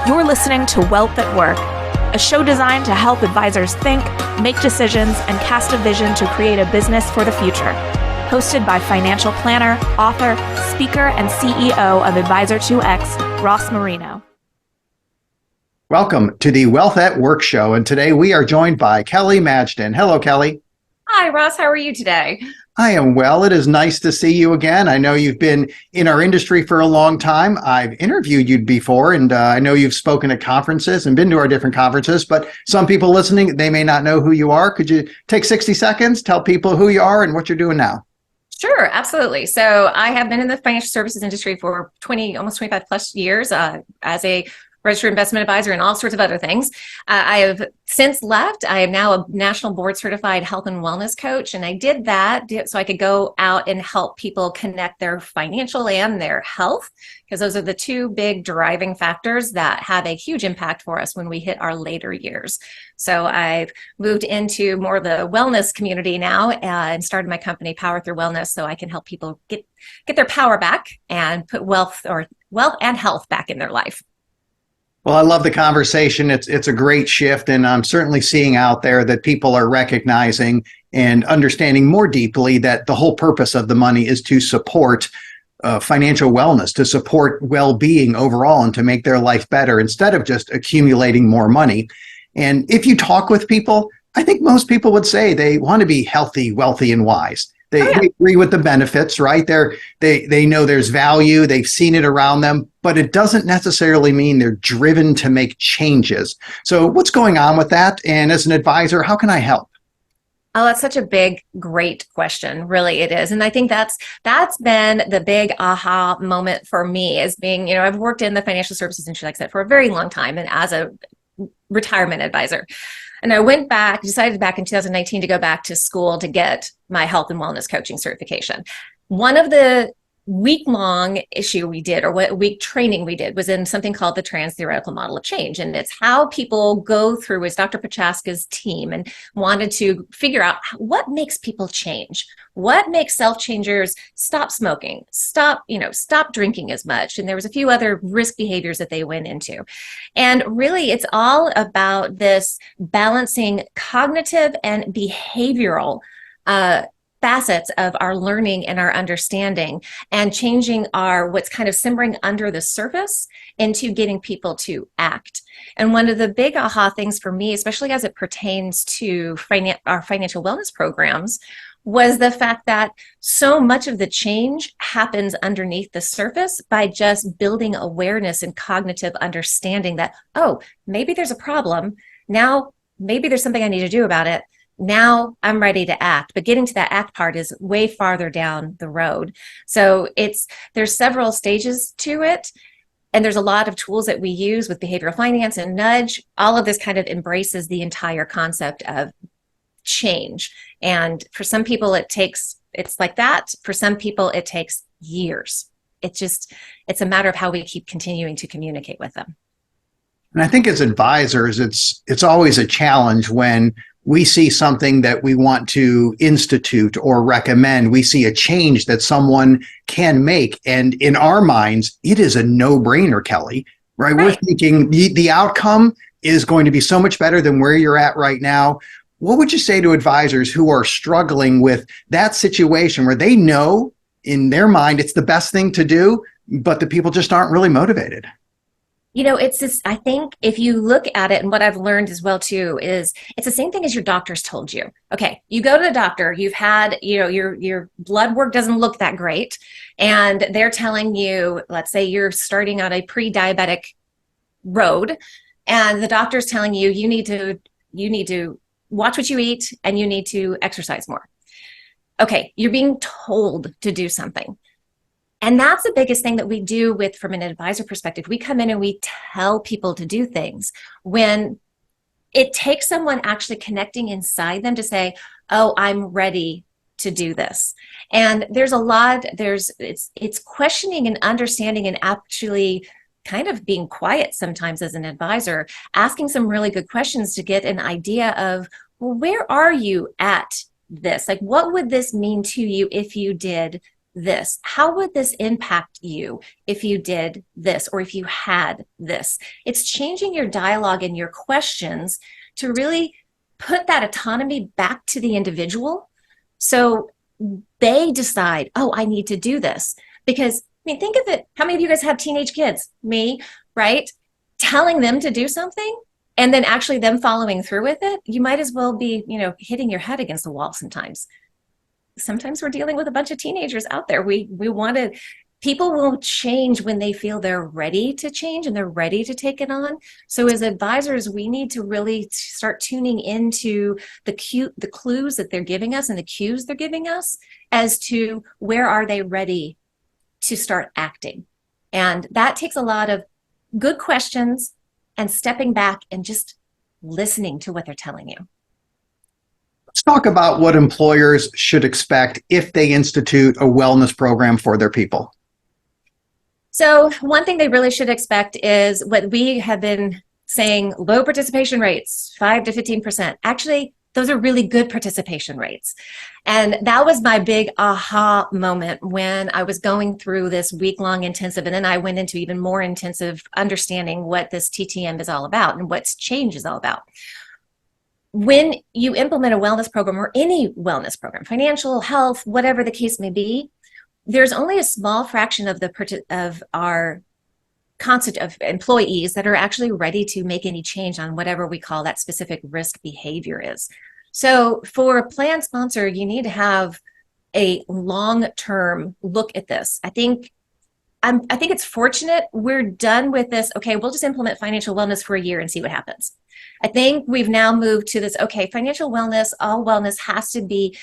You're listening to Wealth at Work, a show designed to help advisors think, make decisions, and cast a vision to create a business for the future. Hosted by financial planner, author, speaker, and CEO of Advisor2X, Ross Marino. Welcome to the Wealth at Work show, and today we are joined by Kelly Majdan. Hello, Kelly. Hi, Ross. How are you today? I am well. It is nice to see you again. I know you've been in our industry for a long time. I've interviewed you before, and I know you've spoken at conferences and been to our different conferences, but some people listening, they may not know who you are. Could you take 60 seconds, tell people who you are and what you're doing now? Sure, absolutely. So I have been in the financial services industry for almost 25 plus years as a registered investment advisor and all sorts of other things. I have since left. I am now a national board certified health and wellness coach. And I did that so I could go out and help people connect their financial and their health, because those are the two big driving factors that have a huge impact for us when we hit our later years. So I've moved into more of the wellness community now and started my company Power Through Wellness, so I can help people get their power back and put wealth and health back in their life. Well, I love the conversation. It's a great shift, and I'm certainly seeing out there that people are recognizing and understanding more deeply that the whole purpose of the money is to support financial wellness, to support well-being overall, and to make their life better instead of just accumulating more money. And if you talk with people, I think most people would say they want to be healthy, wealthy, and wise. They agree with the benefits, right? They know there's value. They've seen it around them, but it doesn't necessarily mean they're driven to make changes. So what's going on with that? And as an advisor, how can I help? Oh, that's such a big, great question. Really, it is. And I think that's been the big aha moment for me, as being, I've worked in the financial services industry, like I said, for a very long time, and as a retirement advisor. And I decided back in 2019 to go back to school to get my health and wellness coaching certification. One of the week-long week training we did was in something called the Trans-Theoretical Model of Change. And it's how people go through, as Dr. Pachaska's team, and wanted to figure out what makes people change. What makes self-changers stop smoking, stop drinking as much. And there was a few other risk behaviors that they went into. And really, it's all about this balancing cognitive and behavioral facets of our learning and our understanding, and changing what's kind of simmering under the surface into getting people to act. And one of the big aha things for me, especially as it pertains to our financial wellness programs, was the fact that so much of the change happens underneath the surface by just building awareness and cognitive understanding that, oh, maybe there's a problem. Now, maybe there's something I need to do about it. Now I'm ready to act, but getting to that act part is way farther down the road. So there's several stages to it. And there's a lot of tools that we use with behavioral finance and nudge. All of this kind of embraces the entire concept of change. And for some people, it's like that. For some people, it takes years. It's a matter of how we keep continuing to communicate with them. And I think as advisors, it's always a challenge when we see something that we want to institute or recommend. We see a change that someone can make. And in our minds, it is a no-brainer, Kelly, right? We're thinking the outcome is going to be so much better than where you're at right now. What would you say to advisors who are struggling with that situation where they know in their mind it's the best thing to do, but the people just aren't really motivated? It's this, I think if you look at it, and what I've learned as well too, is it's the same thing as your doctor's told you. Okay, you go to the doctor, you've had, your blood work doesn't look that great. And they're telling you, let's say you're starting on a pre-diabetic road, and the doctor's telling you, you need to watch what you eat and you need to exercise more. Okay, you're being told to do something. And that's the biggest thing that we do from an advisor perspective. We come in and we tell people to do things when it takes someone actually connecting inside them to say, oh, I'm ready to do this. And it's questioning and understanding, and actually kind of being quiet sometimes as an advisor, asking some really good questions to get an idea of, well, where are you at this? Like, what would this mean to you if you did this? How would this impact you if you did this or if you had this? It's changing your dialogue and your questions to really put that autonomy back to the individual so they decide, oh, I need to do this. Because, I mean, think of it. How many of you guys have teenage kids? Me, right? Telling them to do something and then actually them following through with it, you might as well be, hitting your head against the wall sometimes. Sometimes we're dealing with a bunch of teenagers out there. People will change when they feel they're ready to change and they're ready to take it on. So as advisors, we need to really start tuning into the clues that they're giving us and the cues they're giving us as to where are they ready to start acting. And that takes a lot of good questions and stepping back and just listening to what they're telling you. Let's talk about what employers should expect if they institute a wellness program for their people. So one thing they really should expect is what we have been saying, low participation rates, 5 to 15%. Actually, those are really good participation rates. And that was my big aha moment when I was going through this week-long intensive. And then I went into even more intensive understanding what this TTM is all about and what change is all about. When you implement a wellness program or any wellness program, financial, health, whatever the case may be, there's only a small fraction of our concept of employees that are actually ready to make any change on whatever we call that specific risk behavior is. So for a plan sponsor, you need to have a long-term look at this. I think it's fortunate we're done with this. Okay, we'll just implement financial wellness for a year and see what happens. I think we've now moved to this, okay, financial wellness, all wellness has to be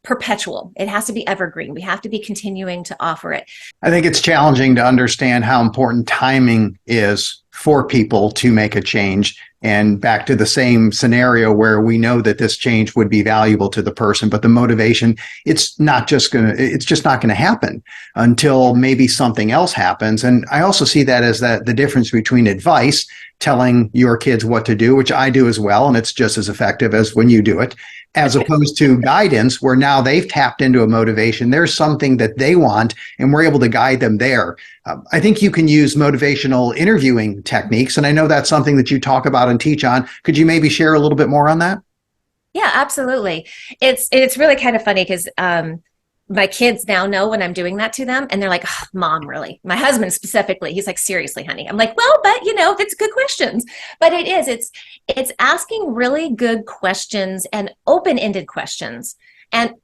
perpetual. It has to be evergreen. We have to be continuing to offer it. I think it's challenging to understand how important timing is for people to make a change. And back to the same scenario where we know that this change would be valuable to the person, but the motivation, it's just not going to happen until maybe something else happens. And I also see that as the difference between advice, telling your kids what to do, which I do as well, and it's just as effective as when you do it, as opposed to guidance, where now they've tapped into a motivation. There's something that they want, and we're able to guide them there. I think you can use motivational interviewing techniques, and I know that's something that you talk about and teach on. Could you maybe share a little bit more on that? Yeah, absolutely. It's really kind of funny because my kids now know when I'm doing that to them, and they're like, oh, Mom, really? My husband specifically, he's like, seriously, honey. I'm like, well, but that's good questions. But it's asking really good questions and open-ended questions and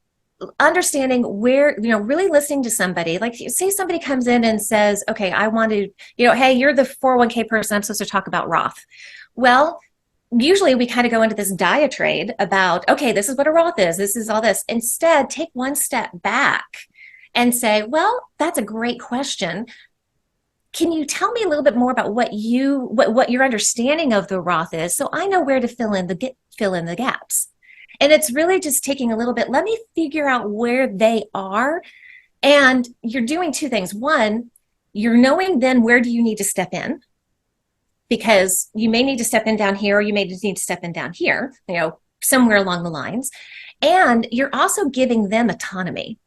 understanding where, really listening to somebody. Like, say somebody comes in and says, okay, I want to, hey, you're the 401k person, I'm supposed to talk about Roth. Well, usually we kind of go into this diatribe about, okay, this is what a Roth is. This is all this. Instead, take one step back and say, well, that's a great question. Can you tell me a little bit more about what your understanding of the Roth is, so I know where to fill in the gaps? And it's really just taking a little bit, let me figure out where they are. And you're doing two things. One, you're knowing then where do you need to step in? Because you may need to step in down here, or you may need to step in down here, somewhere along the lines. And you're also giving them autonomy.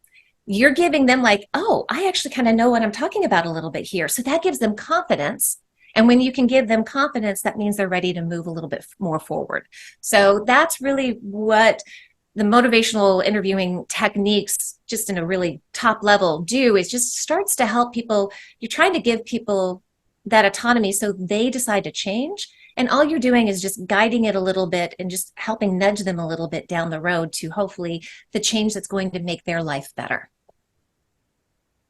You're giving them like, oh, I actually kind of know what I'm talking about a little bit here. So that gives them confidence. And when you can give them confidence, that means they're ready to move a little bit more forward. So that's really what the motivational interviewing techniques, just in a really top level, do, is just starts to help people. You're trying to give people that autonomy so they decide to change. And all you're doing is just guiding it a little bit and just helping nudge them a little bit down the road to hopefully the change that's going to make their life better.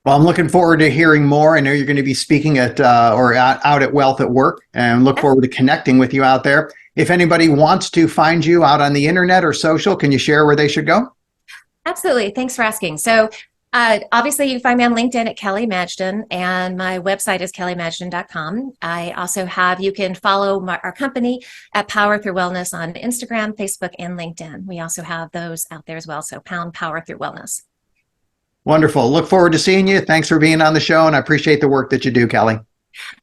Well, I'm looking forward to hearing more. I know you're going to be speaking at out at Wealth at Work, and look forward to connecting with you out there. If anybody wants to find you out on the internet or social, can you share where they should go? Absolutely. Thanks for asking. So obviously, you can find me on LinkedIn at Kelly Majdan, and my website is kellymajdan.com. I also you can follow our company at Power Through Wellness on Instagram, Facebook, and LinkedIn. We also have those out there as well. So pound Power Through Wellness. Wonderful. Look forward to seeing you. Thanks for being on the show, and I appreciate the work that you do, Kelly.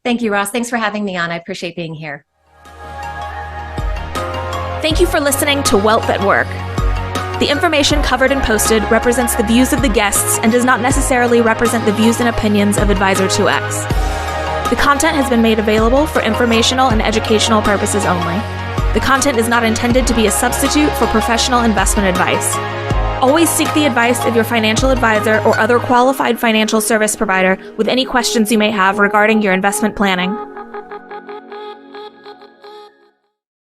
Thank you, Ross. Thanks for having me on. I appreciate being here. Thank you for listening to Wealth at Work. The information covered and posted represents the views of the guests and does not necessarily represent the views and opinions of Advisor 2X. The content has been made available for informational and educational purposes only. The content is not intended to be a substitute for professional investment advice. Always seek the advice of your financial advisor or other qualified financial service provider with any questions you may have regarding your investment planning.